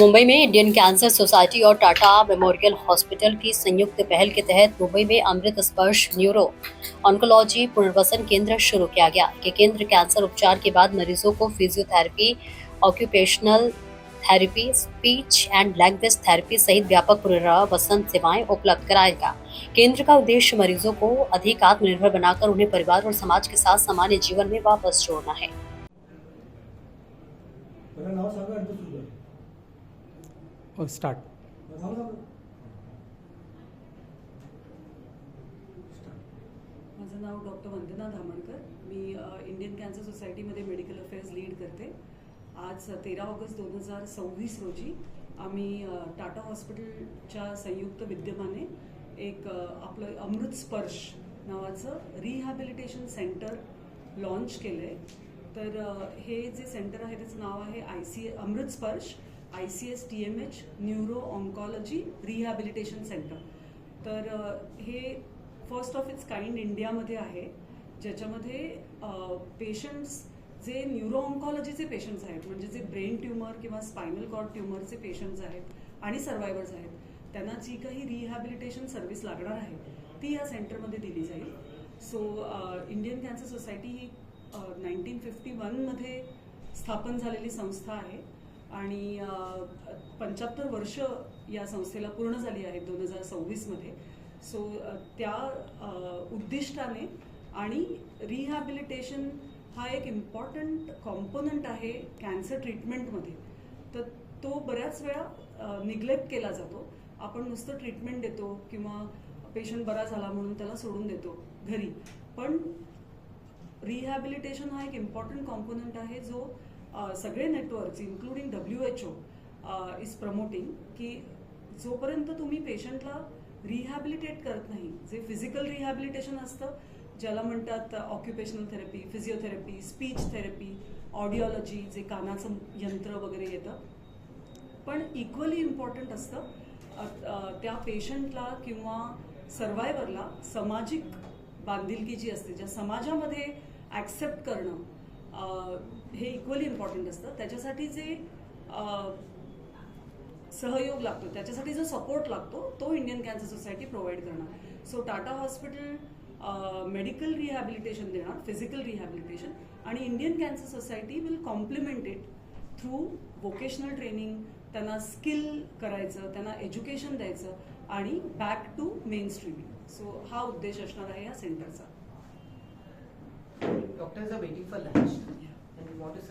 मुंबई में Indian cancer society और Tata memorial hospital की संयुक्त पहल के तहत मुंबई में अमृत स्पर्श न्यूरो ऑन्कोलॉजी पुनर्वसन केंद्र शुरू किया गया। ये केंद्र कैंसर उपचार के बाद मरीजों को physiotherapy, occupational therapy, speech end language therapy सहित व्यापक पुनर्वसन सेवाएं उपलब्ध कराएगा। केंद्र का उद्देश्य मरीजों को अधिक आत्मनिर्भर बनाकर उन्हें परिवार और समाज के साथ सामान्य जीवन में वापस जोड़ना है। स्टार्ट। माझं नाव डॉक्टर वंदना धामणकर। मी इंडियन कॅन्सर सोसायटीमध्ये मेडिकल अफेअर्स लीड करते। आज 13 ऑगस्ट 2026 रोजी आम्ही टाटा हॉस्पिटलच्या संयुक्त विद्यमाने एक आपलं अमृत स्पर्श नावाचं रिहॅबिलिटेशन सेंटर लॉन्च केलं आहे। तर हे जे सेंटर आहे त्याचं नाव आहे अमृत स्पर्श ICS-TMH neuro oncology rehabilitation centre. तर हे फर्स्ट ऑफ इट्स काइंड इंडियामध्ये आहे, ज्याच्यामध्ये पेशंट्स जे न्यूरो ऑन्कॉलॉजीचे पेशंट्स आहेत, म्हणजे जे ब्रेन ट्यूमर किंवा स्पायनल कॉर्ड ट्यूमरचे पेशंट्स आहेत आणि सर्वायवर्स आहेत, त्यांना जी काही रिहॅबिलिटेशन सर्व्हिस लागणार आहे ती या सेंटरमध्ये दिली जाईल। सो इंडियन कॅन्सर सोसायटी ही 1951मध्ये स्थापन झालेली संस्था आहे आणि 75 वर्ष या संस्थेला पूर्ण झाली आहेत 2026मध्ये। सो त्या उद्दिष्टाने आणि रिहॅबिलिटेशन हा एक इम्पॉर्टंट कॉम्पोनंट आहे कॅन्सर ट्रीटमेंटमध्ये, तर तो बऱ्याच वेळा निग्लेक्ट केला जातो। आपण नुसतं ट्रीटमेंट देतो किंवा पेशंट बरा झाला म्हणून त्याला सोडून देतो घरी, पण रिहॅबिलिटेशन हा एक इम्पॉर्टंट कॉम्पोनंट आहे जो सगळे networks including WHO is promoting की जोपर्यंत तुम्ही पेशंटला रिहॅबिलिटेट करत नाही, जे फिजिकल रिहॅबिलिटेशन असतं ज्याला म्हणतात occupational therapy, physiotherapy, speech therapy, audiology जे कानाचं यंत्र वगैरे येतं, पण इक्वली इम्पॉर्टंट असतं त्या पेशंटला किंवा सर्वायवरला सामाजिक बांधिलकी जी असते, ज्या समाजामध्ये ॲक्सेप्ट करणं हे इक्वली इम्पॉर्टंट असतं। त्याच्यासाठी जे सहयोग लागतो, त्याच्यासाठी जो सपोर्ट लागतो तो इंडियन कॅन्सर सोसायटी प्रोव्हाइड करणार। So Tata hospital medical rehabilitation देणार, फिजिकल रिहॅबिलिटेशन, आणि Indian cancer society will complement it through vocational training, त्यांना स्किल करायचं, त्यांना एज्युकेशन द्यायचं आणि back to main streaming. So हा उद्देश असणार आहे या सेंटरचा। Doctors are waiting for lunch. And what is